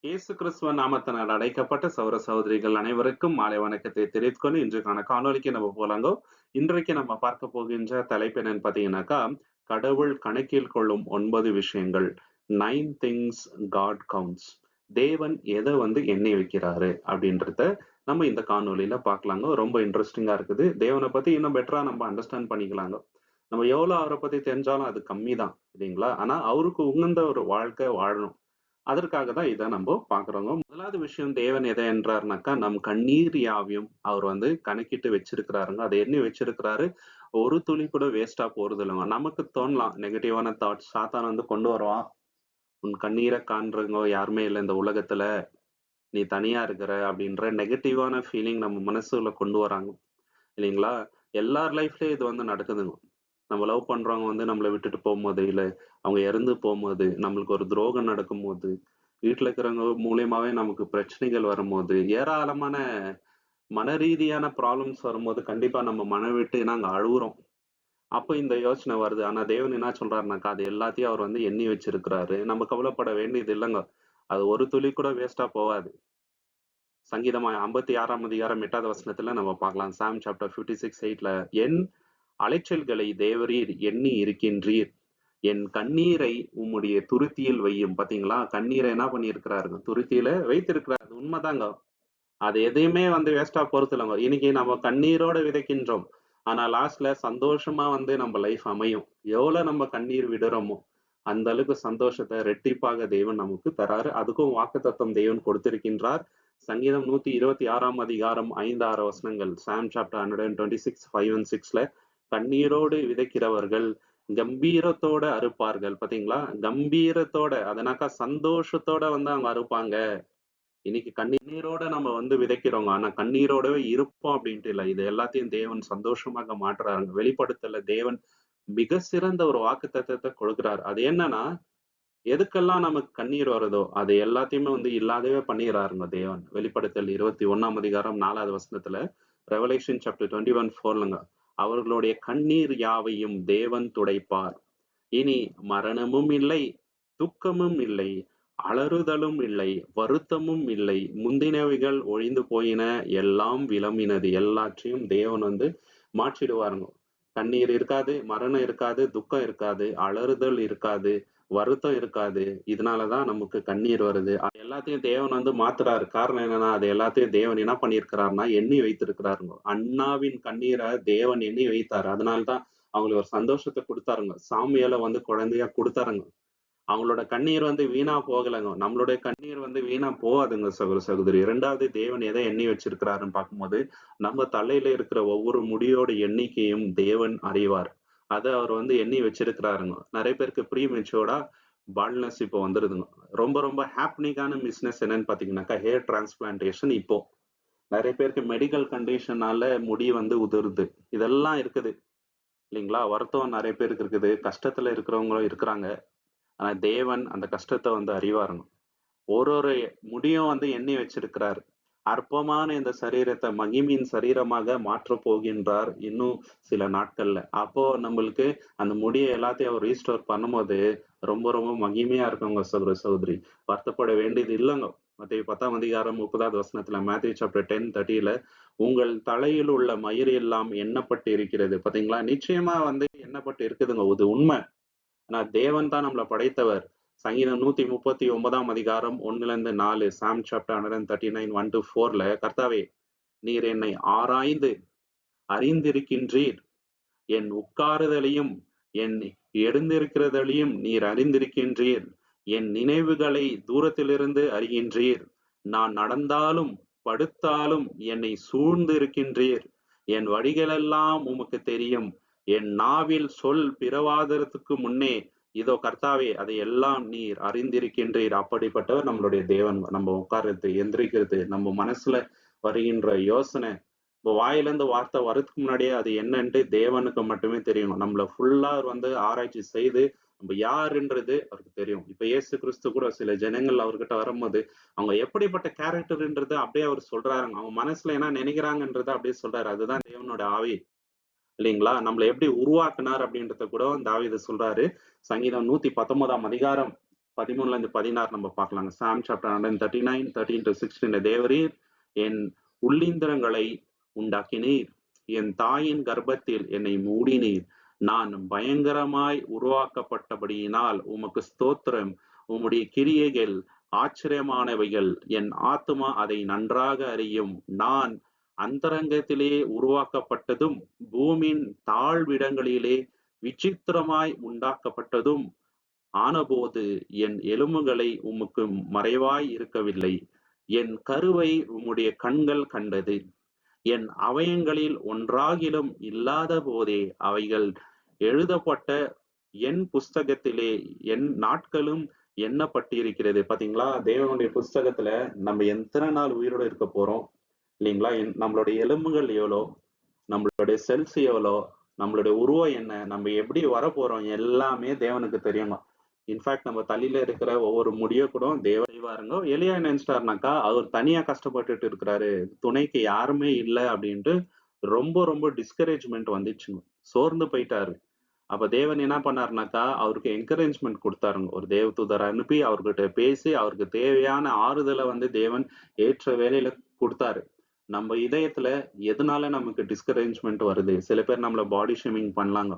இயேசு கிறிஸ்துவ நாமத்தினால் அழைக்கப்பட்ட சகோதர சகோதரிகள் அனைவருக்கும் மாலை வணக்கத்தை தெரிவித்துக் கொண்டு இன்றைக்கான காணொளிக்கு நம்ம போலாங்க. இன்றைக்கு நம்ம பார்க்க போகின்ற தலைப்பு என்னன்னு பார்த்தீங்கன்னாக்கா, கடவுள் கணக்கில் கொள்ளும் 9 விஷயங்கள். 9 திங்ஸ் காட் கவுண்ட்ஸ். தேவன் எதை எண்ணி வைக்கிறாரு அப்படின்றத நம்ம இந்த காணொளியில பார்க்கலாங்க. ரொம்ப இன்ட்ரெஸ்டிங்கா இருக்குது. தேவனை பத்தி இன்னும் பெட்டரா நம்ம அண்டர்ஸ்டாண்ட் பண்ணிக்கலாங்க. நம்ம எவ்வளவு அவரை பத்தி தெரிஞ்சாலும் அது கம்மி தான் இல்லைங்களா? ஆனா அவருக்கு உகந்த ஒரு வாழ்க்கை வாழணும். அதற்காக தான் இத நம்ப பார்க்குறோங்க. முதலாவது விஷயம் தேவன் எதை என்றார்னாக்கா, நம் கண்ணீர் யாவையும் அவர் கணக்கிட்டு வச்சிருக்கிறாருங்க. அத எண்ணி வச்சிருக்கிறாரு. ஒரு துளி கூட வேஸ்ட்டா போறதில்லங்க. நமக்கு தோணலாம் நெகட்டிவான தாட்ஸ் சாத்தான் கொண்டு வருவான். "உன் கண்ணீர காண்றவங்க யாருமே இல்ல இந்த உலகத்துல. நீ தனியா இருக்கிற" அப்படின்ற நெகட்டிவான ஃபீலிங் நம்ம மனசுல கொண்டு வராங்க. இல்லைங்களா? எல்லார் லைஃப்லயும் இது நடக்குதுங்க. நம்ம லவ் பண்றவங்க நம்மள விட்டுட்டு போம்போது, இல்ல அவங்க இறந்து போம்போது, நம்மளுக்கு ஒரு துரோகம் நடக்கும்போது, வீட்ல இருக்கிறவங்க மூலியமாவே நமக்கு பிரச்சனைகள் வரும்போது, ஏராளமான மனரீதியான ப்ராப்ளம்ஸ் வரும்போது, கண்டிப்பா நம்ம மனம் விட்டு நாங்க அழுவுறோம். அப்ப இந்த யோசனை வருது. ஆனா தேவன் என்ன சொல்றாருனாக்கா, அது எல்லாத்தையும் அவர் எண்ணி வச்சிருக்கிறாரு. நம்ம கவலைப்பட வேண்டியது இல்லங்க. அது ஒரு துளி கூட வேஸ்ட்டா போகாது. சங்கீதம் 56ஆம் அதிகாரம் 8வது வசனத்துல நம்ம பார்க்கலாம். சாம் சாப்டர் 56:8ல என் அலைச்சல்களை தேவரீர் எண்ணி இருக்கின்றீர். என் கண்ணீரை உம்முடைய துருத்தியில் வையும். பாத்தீங்களா? கண்ணீரை என்ன பண்ணியிருக்கிறாருங்க? துருத்தியில வைத்திருக்கிறார். அது உண்மைதாங்க. அது எதையுமே வேஸ்ட்டா போறது இல்லங்க. இன்னைக்கு நம்ம கண்ணீரோட விதைக்கின்றோம். ஆனா லாஸ்ட்ல சந்தோஷமா நம்ம லைஃப் அமையும். எவ்வளவு நம்ம கண்ணீர் விடுறோமோ, அந்த அளவுக்கு சந்தோஷத்தை ரெட்டிப்பாக தேவன் நமக்கு தராரு. அதுக்கும் வாக்குத்தத்தம் தேவன் கொடுத்திருக்கின்றார். சங்கீதம் 126ஆம் அதிகாரம் 5, 6 வசனங்கள். சாம் சாப்டர் 126, 5 and 6ல கண்ணீரோடு விதைக்கிறவர்கள் கம்பீரத்தோட அறுப்பார்கள். பாத்தீங்களா? கம்பீரத்தோட, அதனாக்கா சந்தோஷத்தோட அவங்க அறுப்பாங்க. இன்னைக்கு கண்ணீரோட நம்ம விதைக்கிறோங்க. ஆனா கண்ணீரோடவே இருப்போம் அப்படின்ட்டு இல்ல. இது எல்லாத்தையும் தேவன் சந்தோஷமாக மாற்றுறாருங்க. வெளிப்படுத்தல தேவன் மிக சிறந்த ஒரு வாக்குத்தத்தத்தை கொடுக்கிறார். அது என்னன்னா, எதுக்கெல்லாம் நமக்கு கண்ணீர் வருதோ, அது எல்லாத்தையுமே இல்லாதவே பண்ணிறாருங்க தேவன். வெளிப்படுத்தல் 21ஆம் அதிகாரம் 4வது வசனத்துல, ரெவலேஷன் சாப்டர் 21:4ங்க. அவர்களுடைய கண்ணீர் யாவையும் தேவன் துடைப்பார். இனி மரணமும் இல்லை, துக்கமும் இல்லை, அலறுதலும் இல்லை, வருத்தமும் இல்லை. முந்தினவைகள் ஒழிந்து போயின, எல்லாம் விளம்பினது. எல்லாற்றையும் தேவன் மாற்றிடுவாருங்க. கண்ணீர் இருக்காது, மரணம் இருக்காது, துக்கம் இருக்காது, அலறுதல் இருக்காது, வருத்தம் இருக்காது. இதனாலதான் நமக்கு கண்ணீர் வருது. அது எல்லாத்தையும் தேவன் மாத்துறாரு. காரணம் என்னன்னா, அது எல்லாத்தையும் தேவன் என்ன பண்ணியிருக்கிறாருன்னா, எண்ணி வைத்திருக்கிறாருங்க. அண்ணாவின் கண்ணீரை தேவன் எண்ணி வைத்தாரு. அதனால்தான் அவங்களுக்கு ஒரு சந்தோஷத்தை கொடுத்தாருங்க. சாமுவேல குழந்தையா கொடுத்தாருங்க. அவங்களோட கண்ணீர் வீணா போகலைங்க. நம்மளுடைய கண்ணீர் வீணா போகாதுங்க சகோதர சகோதரி. 2வது தேவன் எதை எண்ணி வச்சிருக்கிறாருன்னு பார்க்கும்போது, நம்ம தலையில இருக்கிற ஒவ்வொரு முடியோட எண்ணிக்கையும் தேவன் அறிவார். அத அவர் எண்ணி வச்சிருக்கிறாருங்க. நிறைய பேருக்கு ப்ரீ மெச்சூர்டா பால்ட்னஸ் இப்போ வந்துருதுங்க. ரொம்ப ரொம்ப ஹாப்பனிங்கான பிசினஸ் என்னன்னு பார்த்தீங்கன்னாக்கா, ஹேர் டிரான்ஸ்பிளான்டேஷன் இப்போ. நிறைய பேருக்கு மெடிக்கல் கண்டிஷனால முடி உதிருது. இதெல்லாம் இருக்குது. இல்லைங்களா? வருத்தம் நிறைய பேருக்கு இருக்குது. கஷ்டத்துல இருக்கிறவங்களும் இருக்கிறாங்க. ஆனா தேவன் அந்த கஷ்டத்த அறிவாருங்க. ஒரு ஒரு முடியும் எண்ணி வச்சிருக்கிறார். அற்பமான இந்த சரீரத்தை மகிமையின் சரீரமாக மாற்றப் போகின்றார் இன்னும் சில நாட்கள்ல. அப்போ நம்மளுக்கு அந்த முடிய எல்லாத்தையும் அவர் ரீஸ்டோர் பண்ணும்போது ரொம்ப ரொம்ப மகிமையா இருக்குங்க சகோதர சகோதரி. வருத்தப்பட வேண்டியது இல்லைங்க. மத்தேயு 10ஆம் அதிகாரம் 30வது வசனத்துல, மேத்யூ சாப்டர் 10:30ல உங்கள் தலையில் உள்ள மயிர் எல்லாம் எண்ணப்பட்டு இருக்கிறது. பாத்தீங்களா? நிச்சயமா எண்ணப்பட்டு இருக்குதுங்க. இது உண்மை. ஆனா தேவன் தான் நம்மள படைத்தவர். சங்கீதம் 139ஆம் அதிகாரம் 1-4, சாம் சாப்டர் 139, 1-4ல, கர்த்தாவே நீர் என்னை ஆராய்ந்து அறிந்திருக்கின்றீர். என் உட்காருதலையும் என் எழுந்திருக்கிறதையும் நீர் அறிந்திருக்கின்றீர். என் நினைவுகளை தூரத்திலிருந்து அறிகின்றீர். நான் நடந்தாலும் படுத்தாலும் என்னை சூழ்ந்து இருக்கின்றீர். என் வழிகளெல்லாம் உமக்கு தெரியும். என் நாவில் சொல் பிறவாதறதுக்கு முன்னே இதோ கர்த்தாவே அதை எல்லாம் நீர் அறிந்திருக்கின்றீர். அப்படிப்பட்டவர் நம்மளுடைய தேவன். நம்ம உட்கார்றது, எந்திரிக்கிறது, நம்ம மனசுல வருகின்ற யோசனை, இப்போ வாயிலிருந்து வார்த்தை வர்றதுக்கு முன்னாடியே அது என்னன்ட்டு தேவனுக்கு மட்டுமே தெரியும். நம்மள ஃபுல்லா அவர் ஆராய்ச்சி செய்து நம்ம யாருன்றது அவருக்கு தெரியும். இப்ப இயேசு கிறிஸ்து கூட சில ஜனங்கள் அவர்கிட்ட வரும்போது அவங்க எப்படிப்பட்ட கேரக்டர்ன்றது அப்படியே அவர் சொல்றாருங்க. அவங்க மனசுல என்ன நினைக்கிறாங்கன்றத அப்படியே சொல்றாரு. அதுதான் தேவனோட ஆவி. இல்லைங்களா? நம்மள எப்படி உருவாக்குனார் அப்படின்றத கூட தாவீது சொல்றாரு. சங்கீதம் 119ஆம் அதிகாரம் 13-16 நம்ம பார்க்கலாங்க. சாம் சாப்டர் 139, 13-16. தேவரீர் என் உள்ளிந்திரங்களை உண்டாக்கினீர். என் தாயின் கர்ப்பத்தில் என்னை மூடினீர். நான் பயங்கரமாய் உருவாக்கப்பட்டபடியினால் உமக்கு ஸ்தோத்திரம். உம்முடைய கிரியைகள் ஆச்சரியமானவைகள். என் ஆத்துமா அதை நன்றாக அறியும். நான் அந்தரங்கத்திலே உருவாக்கப்பட்டதும் பூமியின் தாழ்விடங்களிலே விசித்திரமாய் உண்டாக்கப்பட்டதும் ஆனபோது என் எலும்புகளை உமக்கு மறைவாய் இருக்கவில்லை. என் கருவை உம்முடைய கண்கள் கண்டது. என் அவயங்களில் ஒன்றாகிலும் இல்லாத போதே அவைகள் எழுதப்பட்ட என் புஸ்தகத்திலே என் நாட்களும் எண்ணப்பட்டிருக்கிறது. பாத்தீங்களா, தேவனுடைய புஸ்தகத்துல நம்ம எத்தனை நாள் உயிரோட இருக்க போறோம் இல்லைங்களா? நம்மளுடைய எலும்புகள் எவ்வளோ, நம்மளுடைய செல்ஸ் எவ்வளோ, நம்மளுடைய உருவம் என்ன, நம்ம எப்படி வர போறோம், எல்லாமே தேவனுக்கு தெரியுங்க. இன்ஃபேக்ட் நம்ம தலையில இருக்கிற ஒவ்வொரு முடிய கூட தேவருங்க. எலியா நினைச்சிட்டாருனாக்கா, அவர் தனியா கஷ்டப்பட்டுட்டு இருக்கிறாரு, துணைக்கு யாருமே இல்லை அப்படின்ட்டு ரொம்ப ரொம்ப டிஸ்கரேஜ்மெண்ட் வந்துச்சுங்க. சோர்ந்து போயிட்டாரு. அப்ப தேவன் என்ன பண்ணாருனாக்கா, அவருக்கு என்கரேஜ்மெண்ட் கொடுத்தாருங்க. ஒரு தேவதூதரை அனுப்பி அவர்கிட்ட பேசி அவருக்கு தேவையான ஆறுதலை தேவன் ஏற்ற வேலையில கொடுத்தாரு. நம்ம இதயத்துல எதனால நமக்கு டிஸ்கரேஜ்மெண்ட் வருது? சில பேர் நம்மள பாடி ஷேமிங் பண்ணலாங்க.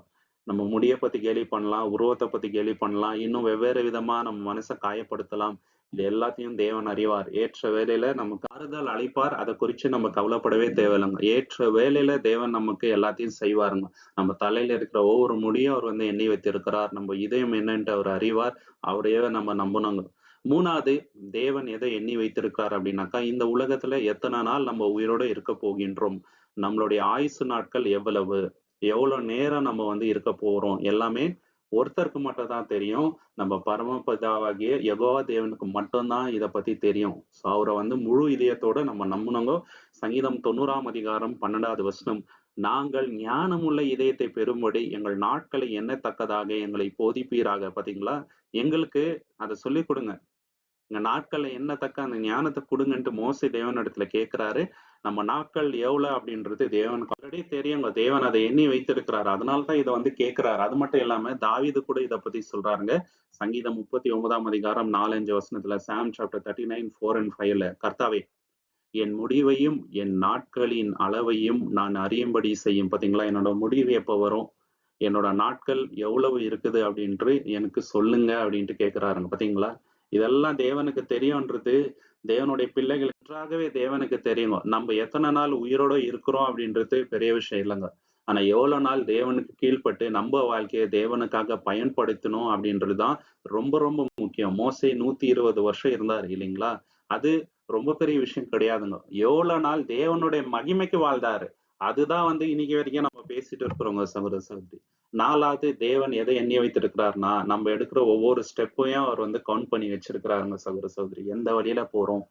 நம்ம முடிய பத்தி கேலி பண்ணலாம், உருவத்தை பத்தி கேலி பண்ணலாம், இன்னும் வெவ்வேறு விதமா நம்ம மனசை காயப்படுத்தலாம். இது எல்லாத்தையும் தேவன் அறிவார். ஏற்ற வேலையில நமக்கு ஆறுதல் அளிப்பார். அதை குறிச்சு நம்ம கவலைப்படவே தேவையில்லைங்க. ஏற்ற வேலையில தேவன் நமக்கு எல்லாத்தையும் செய்வாருங்க. நம்ம தலையில இருக்கிற ஒவ்வொரு முடியும் அவர் எண்ணி வைத்திருக்கிறார். நம்ம இதயம் என்னன்ட்டு அவர் அறிவார். அவரையே நம்ம நம்பணுங்க. மூணாவது, தேவன் எதை எண்ணி வைத்திருக்கிறார் அப்படின்னாக்கா, இந்த உலகத்துல எத்தனை நாள் நம்ம உயிரோட இருக்க போகின்றோம், நம்மளுடைய ஆயுசு நாட்கள் எவ்வளவு, எவ்வளவு நேரம் நம்ம இருக்க போறோம், எல்லாமே ஒருத்தருக்கு மட்டும் தான் தெரியும். நம்ம பரமபிதாவாகிய யெகோவா தேவனுக்கு மட்டும்தான் இதை பத்தி தெரியும். ஸோ அவரை முழு இதயத்தோட நம்ம நம்பணுங்க. சங்கீதம் 90ஆம் அதிகாரம் 12வது வசனம், நாங்கள் ஞானமுள்ள இதயத்தை பெறும்படி எங்கள் நாட்களை எண்ணத்தக்கதாக எங்களை போதிப்பீராக. பாத்தீங்களா, எங்களுக்கு அதை சொல்லி கொடுங்க. எங்க நாட்கள்ல எண்ணத்தக்க அந்த ஞானத்தை கொடுங்கன்ட்டு மோசே தேவன் இடத்துல கேட்கிறாரு. நம்ம நாட்கள் எவ்வளவு அப்படின்றது தேவனுக்கு ஆல்ரெடி தெரியுங்க. தேவன் அதை எண்ணி வைத்திருக்கிறாரு. அதனால்தான் இதை கேட்கிறாரு. அது மட்டும் இல்லாம தாவீது கூட இதை பத்தி சொல்றாருங்க. சங்கீதம் 39ஆம் அதிகாரம் 4-5 வசனத்துல, சாம் சாப்டர் 39, 4 and 5ல, கர்த்தாவே என் முடிவையும் என் நாட்களின் அளவையும் நான் அறியும்படி செய்யும். பாத்தீங்களா, என்னோட முடிவு எப்ப வரும், என்னோட நாட்கள் எவ்வளவு இருக்குது அப்படின்ட்டு எனக்கு சொல்லுங்க அப்படின்ட்டு கேட்கிறாருங்க. பாத்தீங்களா, இதெல்லாம் தேவனுக்கு தெரியும்ன்றது தேவனுடைய பிள்ளைகள் நன்றாகவே தேவனுக்கு தெரியுங்க. நம்ம எத்தனை நாள் உயிரோட இருக்கிறோம் அப்படின்றது பெரிய விஷயம் இல்லைங்க. ஆனா எவ்வளவு நாள் தேவனுக்கு கீழ்ப்பட்டு நம்ம வாழ்க்கையை தேவனுக்காக பயன்படுத்தணும் அப்படின்றதுதான் ரொம்ப ரொம்ப முக்கியம். மோசே 120 வருஷம் இருந்தாரு இல்லைங்களா? அது ரொம்ப பெரிய விஷயம் கிடையாதுங்க. எவ்வளவு நாள் தேவனுடைய மகிமைக்கு வாழ்ந்தாரு, அதுதான் இன்னைக்கு வரைக்கும் நம்ம பேசிட்டு இருக்கிறோங்க சகோதர சகோதரி. நாலாவது, தேவன் எதை எண்ணி வைத்திருக்கிறாருன்னா, நம்ம எடுக்கிற ஒவ்வொரு ஸ்டெப்பையும் அவர் கவுண்ட் பண்ணி வச்சிருக்கிறாருங்க சகோதர சகோதரி. எந்த வழியில போறோம்,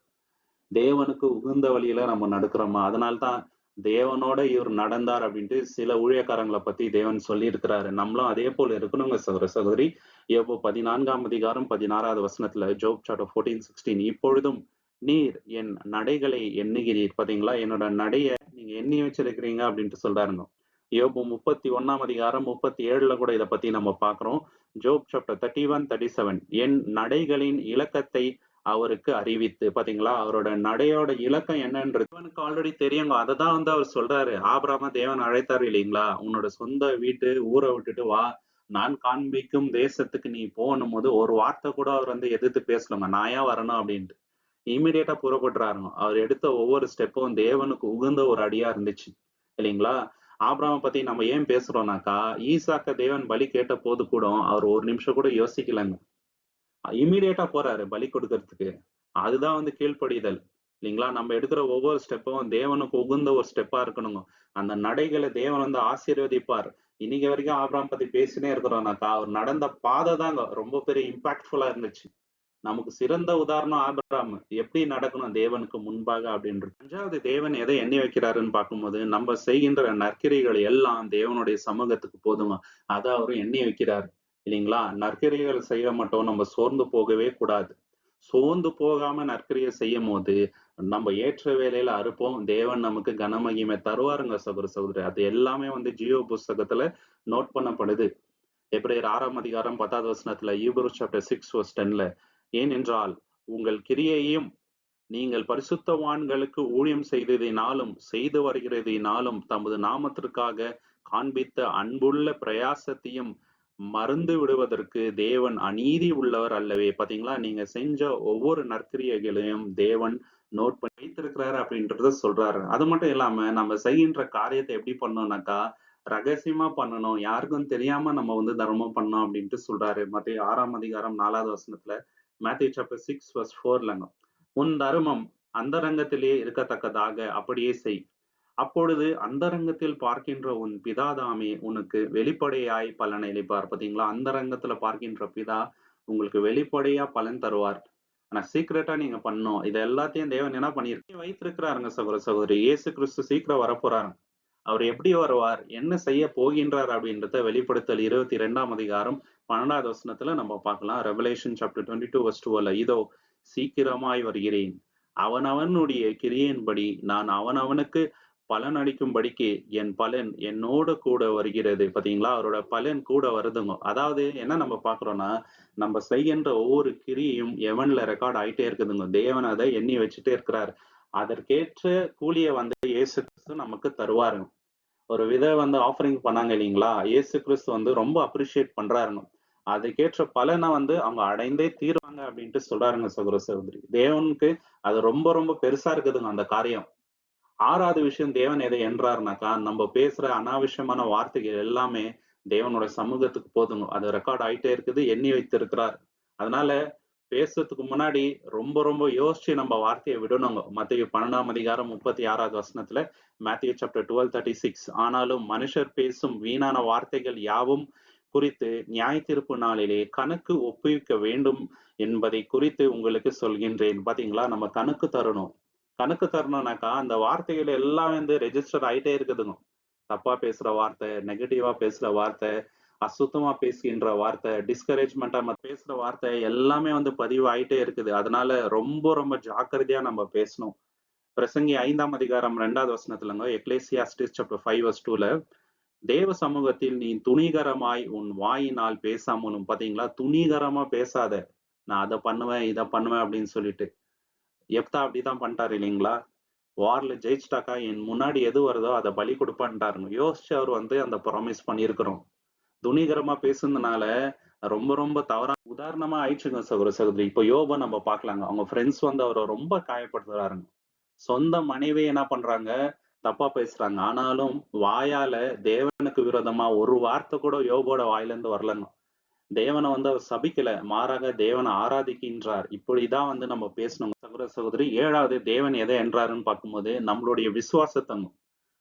தேவனுக்கு உகந்த வழியில நம்ம நடக்கிறோமா? அதனால்தான் தேவனோட இவர் நடந்தார் அப்படின்ட்டு சில ஊழியக்காரங்களை பத்தி தேவன் சொல்லி இருக்கிறாரு. நம்மளும் அதே போல இருக்கணுங்க சகோதர சகோதரி. யோபு 14ஆம் அதிகாரம் 16வது வசனத்துல, ஜோப் சாப்டர் 14:16, இப்பொழுதும் நீர் என் நடைகளை எண்ணுகிறீர். பாத்தீங்களா, என்னோட நடைய நீங்க எண்ணி வச்சிருக்கிறீங்க அப்படின்ட்டு சொல்றாருங்க. யோபு 31ஆம் அதிகாரம் 37ல கூட இதை பத்தி நம்ம பாக்குறோம். ஜோப் சாப்டர் 31, 37, என் நடைகளின் இலக்கத்தை அவருக்கு அறிவித்து. பாத்தீங்களா, அவரோட நடையோட இலக்கம் என்னன்றது தேவனுக்கு ஆல்ரெடி தெரியுங்க. அதை தான் அவர் சொல்றாரு. ஆபிரகாம தேவன் அழைத்தாரு இல்லைங்களா, உன்னோட சொந்த வீட்டு ஊரை விட்டுட்டு வா, நான் காண்பிக்கும் தேசத்துக்கு நீ போகணும் போது ஒரு வார்த்தை கூட அவர் எதிர்த்து பேசலங்க, நான் ஏன் வரணும் அப்படின்ட்டு. இமீடியட்டா புறப்படுறாருங்க. அவர் எடுத்த ஒவ்வொரு ஸ்டெப்பும் தேவனுக்கு உகந்த ஒரு அடியா இருந்துச்சு இல்லைங்களா? ஆபிரகாமை பத்தி நம்ம ஏன் பேசுறோம்னாக்கா, ஈசாக்க தேவன் பலி கேட்ட போது கூட அவர் ஒரு நிமிஷம் கூட யோசிக்கலங்க. இமீடியட்டா போறாரு பலி கொடுக்கறதுக்கு. அதுதான் கீழ்ப்படிதல் இல்லைங்களா? நம்ம எடுக்கிற ஒவ்வொரு ஸ்டெப்பும் தேவனுக்கு உகுந்த ஒரு ஸ்டெப்பா இருக்கணுங்க. அந்த நடைகளை தேவன் ஆசீர்வதிப்பார். இன்னைக்கு வரைக்கும் ஆபிரகாம் பத்தி பேசினே இருக்கிறோம்னாக்கா, அவர் நடந்த பாதை தாங்க ரொம்ப பெரிய இம்பாக்ட்ஃபுல்லா இருந்துச்சு. நமக்கு சிறந்த உதாரணம் ஆபிரகாம், எப்படி நடக்கணும் தேவனுக்கு முன்பாக அப்படின்றது. அஞ்சாவது, தேவன் எதை எண்ணி வைக்கிறாருன்னு பார்க்கும்போது, நம்ம செய்கின்ற நற்கிரிகள் எல்லாம் தேவனுடைய சமூகத்துக்கு போதுமா, அதை அவரு எண்ணி வைக்கிறாரு இல்லைங்களா? நற்கிரிகள் செய்ய மாட்டோம், நம்ம சோர்ந்து போகவே கூடாது. சோர்ந்து போகாம நற்கிரியை செய்யும் போது நம்ம ஏற்ற வேலையில அறுப்போம். தேவன் நமக்கு கனமகிமை தருவாருங்க சகோதர சகோதரி. அது எல்லாமே ஜீவ புஸ்தகத்துல நோட் பண்ணப்படுது. எபிரேயர் 6ஆம் அதிகாரம் 10வது வசனத்துல, Hebrews chapter 6 verse 10ல, ஏனென்றால் உங்கள் கிரியையும் நீங்கள் பரிசுத்தவான்களுக்கு ஊழியம் செய்ததினாலும் செய்து வருகிறதினாலும் தமது நாமத்திற்காக காண்பித்த அன்புள்ள பிரயாசத்தையும் மறந்து விடுவதற்கு தேவன் அநீதி உள்ளவர் அல்லவே. பாத்தீங்களா, நீங்க செஞ்ச ஒவ்வொரு நற்கிரியைகளையும் தேவன் நோட் பண்ணி வைத்திருக்கிறாரு அப்படின்றத சொல்றாரு. அது மட்டும் இல்லாம நம்ம செய்கின்ற காரியத்தை எப்படி பண்ணணும்னாக்கா ரகசியமா பண்ணணும், யாருக்கும் தெரியாம நம்ம வந்து தர்மம் பண்ணணும் அப்படின்ட்டு சொல்றாரு. மத்தேயு 6ஆம் அதிகாரம் 4வது வசனத்துல, மேத்யூ சாப்டர் 6 verse 4லங்க, உன் தர்மம் அந்தரங்கத்திலே இருக்கத்தக்கதாக அப்படியே செய், அப்பொழுது அந்தரங்கத்தில் பார்க்கின்ற உன் பிதாதாமே உனக்கு வெளிப்படையாய் பலனை அளிப்பார். பாத்தீங்களா, அந்தரங்கத்துல பார்க்கின்ற பிதா உங்களுக்கு வெளிப்படையா பலன் தருவார். ஆனா சீக்கிரட்டா நீங்க பண்ணணும். இது எல்லாத்தையும் தேவன் என்ன பண்ணிருக்கு வைத்திருக்கிறாருங்க சகோதர சகோதரி. இயேசு கிறிஸ்து சீக்கிரம் வரப்போறாரு. அவர் எப்படி வருவார், என்ன செய்ய போகின்றார் அப்படின்றத வெளிப்படுத்தல் 22ஆம் அதிகாரம் 12வது வசனத்துல நம்ம பார்க்கலாம். ரெவலேஷன் சாப்டர் 22 verse 12, இதோ சீக்கிரமாய் வருகிறேன், அவனவனுடைய கிரியையின்படி நான் அவனவனுக்கு பலன் அளிக்கும்படிக்கு என் பலன் என்னோட கூட வருகிறது. பாத்தீங்களா, அவரோட பலன் கூட வருதுங்க. அதாவது என்ன நம்ம பாக்குறோம்னா, நம்ம செய்கின்ற ஒவ்வொரு கிரியையும் எவன்ல ரெக்கார்ட் ஆயிட்டே இருக்குதுங்க. தேவன் அதை எண்ணி வச்சுட்டே இருக்கிறார். அதற்கேற்ற கூலியை வந்து இயேசு கிறிஸ்து நமக்கு தருவாருங்க. ஒரு வித வந்து ஆஃபரிங் பண்ணாங்க இல்லைங்களா, இயேசு கிறிஸ்து வந்து ரொம்ப அப்ரிஷியேட் பண்றாருங்க. அதுக்கேற்ற பலனை வந்து அவங்க அடைந்தே தீருவாங்க அப்படின்ட்டு சொல்றாருங்க சகோதர சகோதரி. தேவனுக்கு அது ரொம்ப ரொம்ப பெருசா இருக்குதுங்க அந்த காரியம். 6வது விஷயம், தேவன் எதை என்றாருனாக்கா, நம்ம பேசுற அனாவசியமான வார்த்தைகள் எல்லாமே தேவனோட சமூகத்துக்கு போதுங்க. அது ரெக்கார்ட் ஆயிட்டே இருக்குது, எண்ணி வைத்திருக்கிறார். அதனால பேசுறதுக்கு முன்னாடி ரொம்ப ரொம்ப யோசிச்சு நம்ம வார்த்தையை விடணுங்க. மத்தேயு 12ஆம் அதிகாரம் 36வது வசனத்துல, மேத்யூ சாப்டர் 12:36, ஆனாலும் மனுஷர் பேசும் வீணான வார்த்தைகள் யாவும் குறித்து நியாய தீர்ப்பு நாளிலே கணக்கு ஒப்புவிக்க வேண்டும் என்பதை குறித்து உங்களுக்கு சொல்கின்றேன். பாத்தீங்களா, நம்ம கணக்கு தரணும். கணக்கு தரணும்னாக்கா அந்த வார்த்தைகள் எல்லாம் வந்து ரெஜிஸ்டர் ஆயிட்டே இருக்குதுங்க. தப்பா பேசுற வார்த்தை, நெகட்டிவா பேசுற வார்த்தை, அசுத்தமா பேசுகின்ற வார்த்தை, டிஸ்கரேஜ்மெண்டா பேசுற வார்த்தை எல்லாமே வந்து பதிவாயிட்டே இருக்குது. அதனால ரொம்ப ரொம்ப ஜாக்கிரதையா நம்ம பேசணும். பிரசங்கி 5ஆம் அதிகாரம் 2வது வசனத்துலங்க, எக்லேசியாஸ்டிஸ் சாப்டர் 5 verse 2ல, தேவ சமூகத்தில் நீ துணிகரமாய் உன் வாயினால் பேசாமலும். பாத்தீங்களா, துணிகரமா பேசாத, நான் அதை பண்ணுவேன் இதை பண்ணுவேன் அப்படின்னு சொல்லிட்டு. எப்தா அப்படிதான் பண்ணிட்டாரு இல்லைங்களா, வார்ல ஜெயிச்சிட்டாக்கா என் முன்னாடி எது வருதோ அதை பலி கொடுப்பான்ட்டாருங்க. யோசிச்சு அவர் வந்து அந்த ப்ராமிஸ் பண்ணியிருக்கிறோம். துணிகரமா பேசுனதுனால ரொம்ப ரொம்ப தவறா உதாரணமா ஆயிடுச்சுங்க சகோதர சகோதரி. இப்போ யோப நம்ம பார்க்கலாங்க. அவங்க ஃப்ரெண்ட்ஸ் வந்து அவரை ரொம்ப காயப்படுத்துறாருங்க. சொந்த மனைவி என்ன பண்றாங்க, தப்பா பேசுறாங்க. ஆனாலும் வாயால தேவனுக்கு விரோதமா ஒரு வார்த்தை கூட யோபோட வாயில இருந்து வரலங்க. தேவனை வந்து அவர் சபிக்கல, மாறாக தேவனை ஆராதிக்கின்றார். இப்படிதான் வந்து நம்ம பேசணும் சகோதர சகோதரி. 7வது, தேவன் எதை என்றாருன்னு பார்க்கும்போது நம்மளுடைய விசுவாசத்தங்க.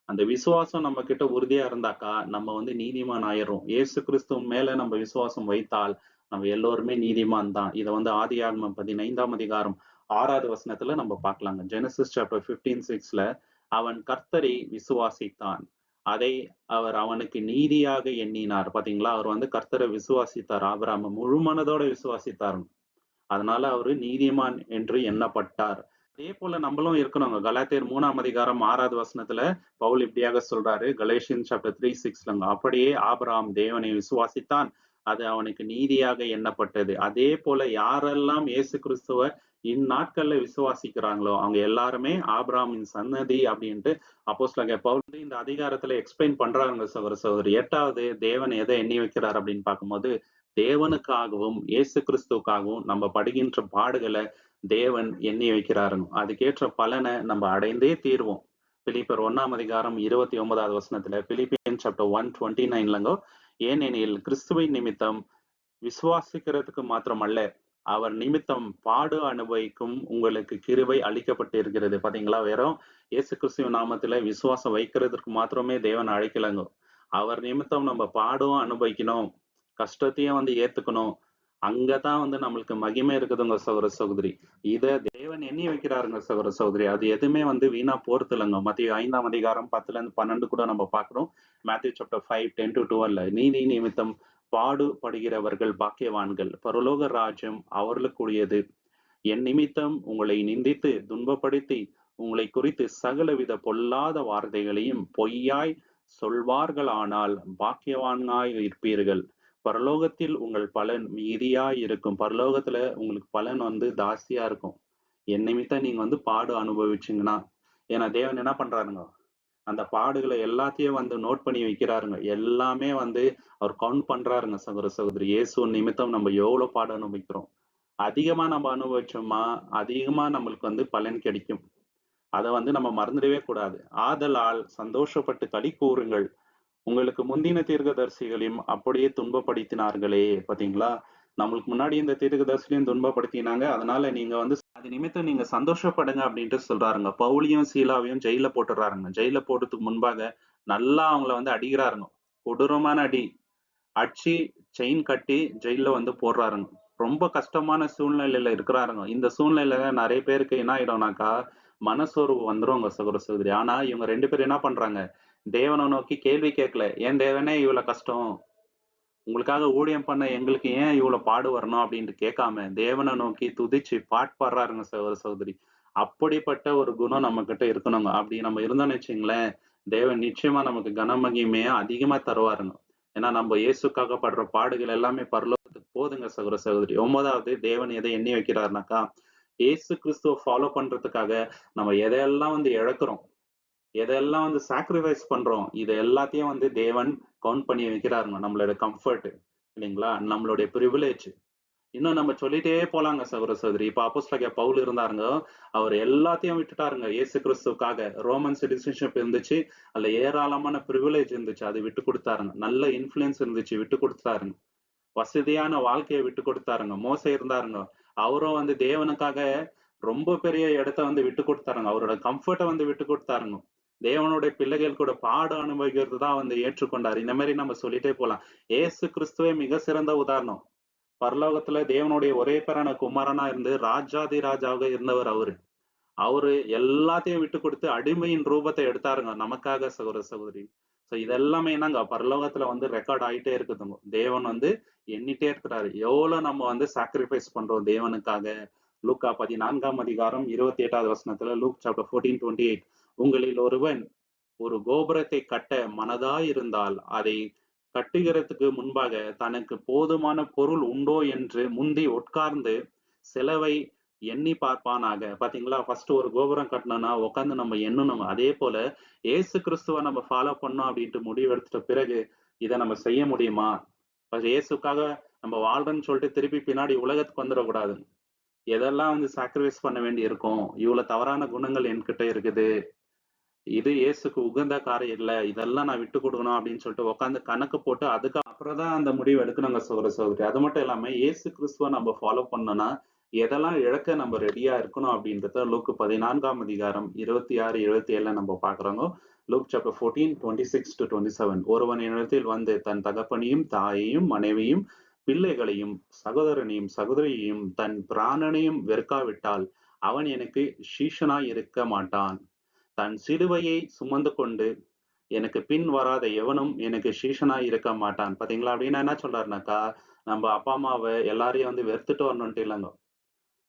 அந்த விசுவாசம் நம்ம கிட்ட உறுதியா இருந்தாக்கா நம்ம வந்து நீதிமான் ஆயிடுறோம். இயேசு கிறிஸ்துவ மேல நம்ம விசுவாசம் வைத்தால் நம்ம எல்லோருமே நீதிமான் தான். இதை வந்து ஆதியாகமம் 15ஆம் அதிகாரம் 6வது வசனத்துல நம்ம பார்க்கலாங்க. ஜெனசிஸ் சாப்டர் 15:6ல, அவன் கர்த்தரை விசுவாசித்தான், அதை அவர் அவனுக்கு நீதியாக எண்ணினார். பாத்தீங்களா, அவர் வந்து கர்த்தரை விசுவாசித்தார். ஆபிரகாம் முழு மனதோட விசுவாசித்தார். அதனால அவரு நீதிமான் என்று எண்ணப்பட்டார். அதே போல நம்மளும் இருக்கணுங்க. கலாத்தியர் 3ஆம் அதிகாரம் 6வது வசனத்துல பவுல் இப்படியாக சொல்றாரு. கலேஷியன் சாப்டர் 3:6லங்க, அப்படியே ஆபிரகாம் தேவனை விசுவாசித்தான், அது அவனுக்கு நீதியாக எண்ணப்பட்டது. அதே போல யாரெல்லாம் இயேசு கிறிஸ்துவ இந்நாட்கள்ல விசுவாசிக்கிறாங்களோ அவங்க எல்லாருமே ஆபிரகாமின் சன்னதி அப்படின்ட்டு அப்போஸ்தலனாகிய பவுல் இந்த அதிகாரத்துல எக்ஸ்பிளைன் பண்றாங்க சகோதர சகோதரி. 8வது, தேவன் எதை எண்ணி வைக்கிறார் அப்படின்னு பார்க்கும்போது, தேவனுக்காகவும் இயேசு கிறிஸ்துவுக்காகவும் நம்ம படுகின்ற பாடுகளை தேவன் எண்ணி வைக்கிறாருங்க. அதுக்கேற்ற பலனை நம்ம அடைந்தே தீர்வோம். பிலிப்பியர் 1ஆம் அதிகாரம் 29வது வசனத்துல, பிலிப்பியன் சாப்டர் 1:29லங்க, ஏனெனில் கிறிஸ்துவின் நிமித்தம் விசுவாசிக்கிறதுக்கு மாத்திரமல்ல, அவர் நிமித்தம் பாடு அனுபவிக்கும் உங்களுக்கு கிருபை அளிக்கப்பட்டு இருக்கிறது. பாத்தீங்களா, வெறும் இயேசு கிறிஸ்துவின் நாமத்துல விசுவாசம் வைக்கிறதுக்கு மாத்திரமே தேவன் அழைக்கலங்க. அவர் நிமித்தம் நம்ம பாடும் அனுபவிக்கணும், கஷ்டத்தையும் வந்து ஏத்துக்கணும். அங்கதான் வந்து நம்மளுக்கு மகிமை இருக்குதுங்க சகோதர சகோதரி. இத தேவன் எண்ணி வைக்கிறாருங்க சகோதர சகோதரி. அது எதுவுமே வந்து வீணா போறது இல்லைங்க. மத்தேயு 5ஆம் அதிகாரம் 10-12 கூட நம்ம பார்க்கிறோம். மேத்யூ சாப்டர் 5:10-12, நீதி நிமித்தம் பாடுபடுகிறவர்கள் பாக்கியவான்கள், பரலோக ராஜ்யம் அவர்களுக்குரியது. என் நிமித்தம் உங்களை நிந்தித்து துன்பப்படுத்தி உங்களை குறித்து சகலவித பொல்லாத வார்த்தைகளையும் பொய்யாய் சொல்வார்களானால் பாக்கியவான்காய் இருப்பீர்கள். பரலோகத்தில் உங்கள் பலன் மீதியாய் இருக்கும். பரலோகத்துல உங்களுக்கு பலன் வந்து ஜாஸ்தியா இருக்கும். என் நிமித்தம் நீங்க வந்து பாடு அனுபவிச்சீங்கன்னா. ஏன்னா தேவன் என்ன பண்றாருங்க, அந்த பாடுகள எல்லாத்தையும் வந்து நோட் பண்ணி வைக்கிறாருங்க. எல்லாமே வந்து அவர் கவுண்ட் பண்றாருங்க சகோதர, சகோதரி. இயேசு நிமித்தம் நம்ம எவ்வளோ பாடு அனுபவிக்கிறோம். அதிகமா நம்ம அனுபவிச்சோமா, அதிகமா நம்மளுக்கு வந்து பலன் கிடைக்கும். அத வந்து நம்ம மறந்துடவே கூடாது. ஆதலால் சந்தோஷப்பட்டு களி கூறுங்கள். உங்களுக்கு முந்தின தீர்க்கதரிசிகளையும் அப்படியே துன்பப்படுத்தினார்களே. பாத்தீங்களா? நம்மளுக்கு முன்னாடி இந்த தீர்க்கதரிசிகளையும் துன்பப்படுத்தினாங்க. அதனால நீங்க வந்து அது நிமித்தம் நீங்க சந்தோஷப்படுங்க அப்படின்ட்டு சொல்றாருங்க. பவுலியும் சீலாவையும் ஜெயில்ல போட்டுறாருங்க. ஜெயில்ல போடுறதுக்கு முன்பாக நல்லா அவங்கள வந்து அடிக்கிறாருங்க. கொடூரமான அடி. அடிச்சு செயின் கட்டி ஜெயில்ல வந்து போடுறாருங்க. ரொம்ப கஷ்டமான சூழ்நிலையில இருக்கிறாருங்க. இந்த சூழ்நிலையில நிறைய பேருக்கு என்ன ஆயிடும்னாக்கா, மனசோர்வு வந்துருங்க சகோதர, சகோதரி. ஆனா இவங்க 2 பேரும் என்ன பண்றாங்க? தேவனை நோக்கி கேள்வி கேட்கல. "ஏன் தேவனே இவ்வளவு கஷ்டம்? உங்களுக்காக ஊழியம் பண்ண எங்களுக்கு ஏன் இவ்வளவு பாடு வரணும்?" அப்படின்ட்டு கேட்காம, தேவனை நோக்கி துதிச்சு பாட்டு பாடுறாருங்க சகோதர, சகோதரி. அப்படிப்பட்ட ஒரு குணம் நம்ம கிட்ட இருக்கணுங்க. அப்படி நம்ம இருந்தோம்னு வச்சுங்களேன், தேவன் நிச்சயமா நமக்கு கன மகிமைய அதிகமா தருவாருங்க. ஏன்னா நம்ம இயேசுக்காக படுற பாடுகள் எல்லாமே பரலோகத்துக்கு போதுங்க சகோதர, சகோதரி. 9வது தேவன் எதை எண்ணி வைக்கிறாருனாக்கா, இயேசு கிறிஸ்துவ ஃபாலோ பண்றதுக்காக நம்ம எதையெல்லாம் வந்து இழக்கிறோம், எதெல்லாம் வந்து சாக்ரிஃபைஸ் பண்றோம், இது எல்லாத்தையும் வந்து தேவன் கவுண்ட் பண்ணி வைக்கிறாருங்க. நம்மளோட கம்ஃபர்ட் இல்லைங்களா? நம்மளுடைய பிரிவிலேஜ். இன்னும் நம்ம சொல்லிட்டே போலாங்க சகோதர, சகோதரி. இப்ப அப்போஸ்தலனாகிய பவுல் இருந்தாருங்க. அவர் எல்லாத்தையும் விட்டுட்டாருங்க இயேசு கிறிஸ்துவுக்காக. ரோமன் சிட்டிசன்ஷிப் இருந்துச்சு. அதுல ஏராளமான பிரிவிலேஜ் இருந்துச்சு. அது விட்டு கொடுத்தாருங்க. நல்ல இன்ஃப்ளூயன்ஸ் இருந்துச்சு. விட்டு கொடுத்தாருங்க. வசதியான வாழ்க்கைய விட்டு கொடுத்தாருங்க. மோசே இருந்தாருங்க. அவரும் வந்து தேவனுக்காக ரொம்ப பெரிய இடத்த வந்து விட்டு கொடுத்தாருங்க. அவரோட கம்ஃபர்ட்ட வந்து விட்டு கொடுத்தாருங்க. தேவனுடைய பிள்ளைகள் கூட பாடு அனுபவிக்கிறது தான் வந்து ஏற்றுக்கொண்டாரு. இந்த மாதிரி நம்ம சொல்லிட்டே போலாம். இயேசு கிறிஸ்துவே மிக சிறந்த உதாரணம். பரலோகத்துல தேவனுடைய ஒரே பேரான குமாரனா இருந்து ராஜாதி ராஜாவாக இருந்தவர் அவரு. அவரு எல்லாத்தையும் விட்டு கொடுத்து அடிமையின் ரூபத்தை எடுத்தாருங்க நமக்காக சகோதர, சகோதரி. சோ இதெல்லாமே என்னங்க பரலோகத்துல வந்து ரெக்கார்ட் ஆயிட்டே இருக்குதுங்க. தேவன் வந்து எண்ணிட்டே இருக்கிறாரு. எவ்வளவு நம்ம வந்து சாக்ரிஃபைஸ் பண்றோம் தேவனுக்காக. லூக்கா 14ஆம் அதிகாரம் 28வது வசனத்துல, லூக் சாப்டர் 14:28, உங்களில் ஒருவன் ஒரு கோபுரத்தை கட்ட மனதாயிருந்தால் அதை கட்டுகிறதுக்கு முன்பாக தனக்கு போதுமான பொருள் உண்டோ என்று முந்தி உட்கார்ந்து செலவை எண்ணி பார்ப்பானாக. பாத்தீங்களா? ஃபர்ஸ்ட் ஒரு கோபுரம் கட்டணும்னா உட்கார்ந்து நம்ம எண்ணணும். அதே போல ஏசு கிறிஸ்துவ நம்ம ஃபாலோ பண்ணோம் அப்படின்ட்டு முடிவு எடுத்துட்ட பிறகு இதை நம்ம செய்ய முடியுமா? இயேசுக்காக நம்ம வாழ்றோம்னு சொல்லிட்டு திருப்பி பின்னாடி உலகத்துக்கு வந்துடக்கூடாது. எதெல்லாம் வந்து சாக்ரிஃபைஸ் பண்ண வேண்டி இருக்கும், இவ்வளவு தவறான குணங்கள் என்கிட்ட இருக்குது, இது இயேசுக்கு உகந்த காரியம் இல்ல, இதெல்லாம் நான் விட்டு கொடுக்கணும் அப்படின்னு சொல்லிட்டு உட்காந்து கணக்கு போட்டு அதுக்கு அப்புறம் தான் அந்த முடிவு எடுக்கணுங்க சகோதர, சகோதரி. அது மட்டும் இல்லாம இயேசு கிறிஸ்துவ நம்ம ஃபாலோ பண்ணோம்னா எதெல்லாம் இழக்க நம்ம ரெடியா இருக்கணும் அப்படின்றத லூக்கு 14ஆம் அதிகாரம் 26, 27 நம்ம பாக்குறோங்க. Look chapter 14, 26-27. ஒருவன் என்னிடத்தில் வந்து தன் தகப்பனையும் தாயையும் மனைவியும் பிள்ளைகளையும் சகோதரனையும் சகோதரியையும் தன் பிராணனையும் வெறுக்காவிட்டால் அவன் எனக்கு சீஷனாய் இருக்க மாட்டான். தன் சிலுவையை சுமந்து கொண்டு எனக்கு பின் வராத எவனும் எனக்கு சீஷனாய் இருக்க மாட்டான். பாத்தீங்களா? அப்படின்னா என்ன சொல்றாருனாக்கா, நம்ம அப்பா அம்மாவை எல்லாரையும் வந்து வெறுத்துட்டு வரணும்ட்டு இல்லைங்க.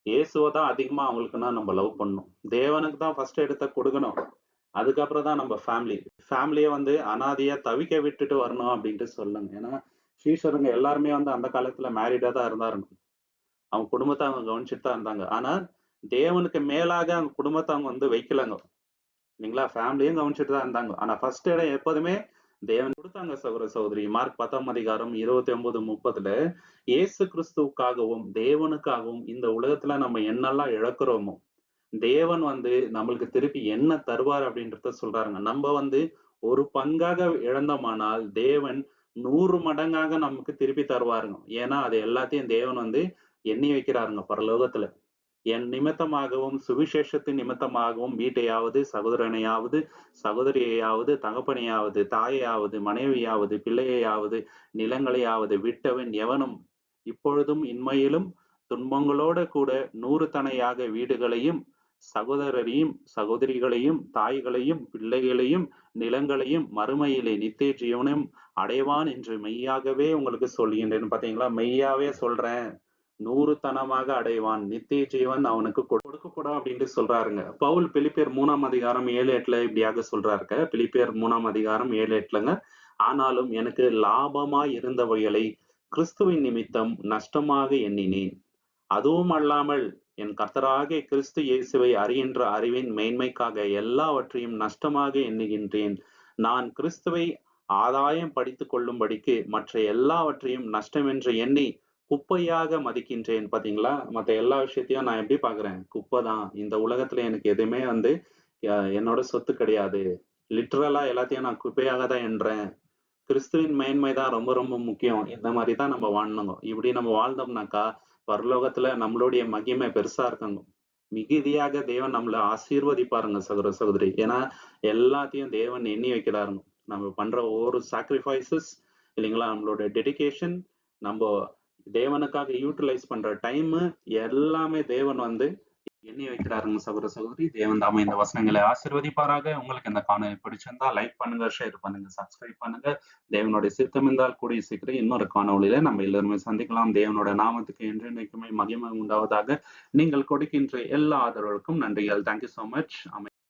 இயேசுவை தான் அதிகமா அவங்களுக்குன்னா நம்ம லவ் பண்ணணும். தேவனுக்கு தான் ஃபர்ஸ்ட் இடத்த கொடுக்கணும். அதுக்கப்புறம் தான் நம்ம ஃபேமிலி. ஃபேமிலியை வந்து அனாதையா தவிக்க விட்டுட்டு வரணும் அப்படின்ட்டு சொல்லுங்க. ஏன்னா சீஷருங்க எல்லாருமே வந்து அந்த காலத்துல மேரிடா தான் இருந்தாருங்க. அவங்க குடும்பத்தை அவங்க கவனிச்சுட்டு தான் இருந்தாங்க. ஆனா தேவனுக்கு மேலாக அவங்க குடும்பத்தை அவங்க வந்து வைக்கலங்க. இல்லைங்களா? ஃபேமிலியும் கவனிச்சுட்டு தான் இருந்தாங்க. ஆனா ஃபர்ஸ்ட் இடம் எப்போதுமே தேவன் கொடுத்தாங்க சகோதர, சகோதரி. மார்க் 10ஆம் அதிகாரம் 29, 30ல இயேசு கிறிஸ்துவுக்காகவும் தேவனுக்காகவும் இந்த உலகத்துல நம்ம என்னெல்லாம் இழக்கிறோமோ தேவன் வந்து நம்மளுக்கு திருப்பி என்ன தருவார் அப்படின்றத சொல்றாருங்க. நம்ம வந்து ஒரு பங்காக இழந்தோமானால் தேவன் 100 மடங்காக நமக்கு திருப்பி தருவாருங்க. ஏன்னா அது எல்லாத்தையும் தேவன் வந்து எண்ணி வைக்கிறாருங்க பரலோகத்துல. என் நிமித்தமாகவும் சுவிசேஷத்தின் நிமித்தமாகவும் வீட்டையாவது சகோதரனையாவது சகோதரியையாவது தகப்பனையாவது தாயையாவது மனைவியாவது பிள்ளையையாவது நிலங்களையாவது விட்டவன் எவனும் இப்பொழுதும் இன்மையிலும் துன்பங்களோட கூட 100 தனையாக வீடுகளையும் சகோதரரையும் சகோதரிகளையும் தாய்களையும் பிள்ளைகளையும் நிலங்களையும் மறுமையிலே நித்திய ஜீவனும் அடைவான் என்று மெய்யாகவே உங்களுக்கு சொல்கின்றேன். பாத்தீங்களா? மெய்யாவே சொல்றேன், 100 தனமாக அடைவான், நித்திய ஜீவன் அவனுக்கு கொடுக்கப்படும் அப்படின்ட்டு சொல்றாருங்க. பவுல் பிலிப்பியர் 3ஆம் அதிகாரம் 7, 8ல இப்படியாக சொல்றாருங்க. பிலிப்பியர் 3ஆம் அதிகாரம் 7, 8லங்க. ஆனாலும் எனக்கு லாபமாய் இருந்தவைகளை கிறிஸ்துவின் நிமித்தம் நஷ்டமாக எண்ணினேன். அதுவும் அல்லாமல் என் கர்த்தராகிய கிறிஸ்து இயேசுவை அறிகின்ற அறிவின் மேன்மைக்காக எல்லாவற்றையும் நஷ்டமாக எண்ணுகின்றேன். நான் கிறிஸ்துவை ஆதாயம் படித்துக் கொள்ளும்படிக்கு மற்ற எல்லாவற்றையும் நஷ்டமென்று எண்ணி குப்பையாக மதிக்கின்றேன். பாத்தீங்களா? மத்த எல்லா விஷயத்தையும் நான் எப்படி பாக்குறேன்? குப்பை தான். இந்த உலகத்துல எனக்கு எதுவுமே என்னோட சொத்து கிடையாது. லிட்டரலா எல்லாத்தையும் நான் குப்பையாக தான் எண்றேன். கிறிஸ்துவின் மேன்மை தான் ரொம்ப ரொம்ப முக்கியம். இந்த மாதிரி தான் நம்ம வாழணுங்க. இப்படி நம்ம வாழ்ந்தோம்னாக்கா பரலோகத்துல நம்மளுடைய மகிமை பெருசா இருக்குங்க. மிகுதியாக தேவன் நம்மள ஆசீர்வதிப்பாருங்க சகோதர சகோதரி. ஏன்னா எல்லாத்தையும் தேவன் எண்ணி வைக்கிறாருங்க. நம்ம பண்ற ஒவ்வொரு சாக்ரிஃபைசஸ் இல்லைங்களா, நம்மளோட டெடிகேஷன், நம்ம தேவனுக்காக யூட்டிலைஸ் பண்ற டைம் எல்லாமே தேவன் எண்ணி வைக்கிறாருங்க சகோதர சகோதரி. தேவன் தாமே இந்த வசனங்களை ஆசீர்வதிப்பாராக. உங்களுக்கு இந்த காணொலி பிடிச்சிருந்தா லைக் பண்ணுங்க, ஷேர் பண்ணுங்க, சப்ஸ்கிரைப் பண்ணுங்க. தேவனுடைய சித்தம் இருந்தால் கூடிய சீக்கிரம் இன்னொரு காணொலியில நம்ம எல்லாருமே சந்திக்கலாம். தேவனோட நாமத்துக்கு என்றென்றைக்குமே மகிமை உண்டாவதாக. நீங்கள் கொடுக்கின்ற எல்லா ஆதரவுக்கும் நன்றிகள். Thank you so much.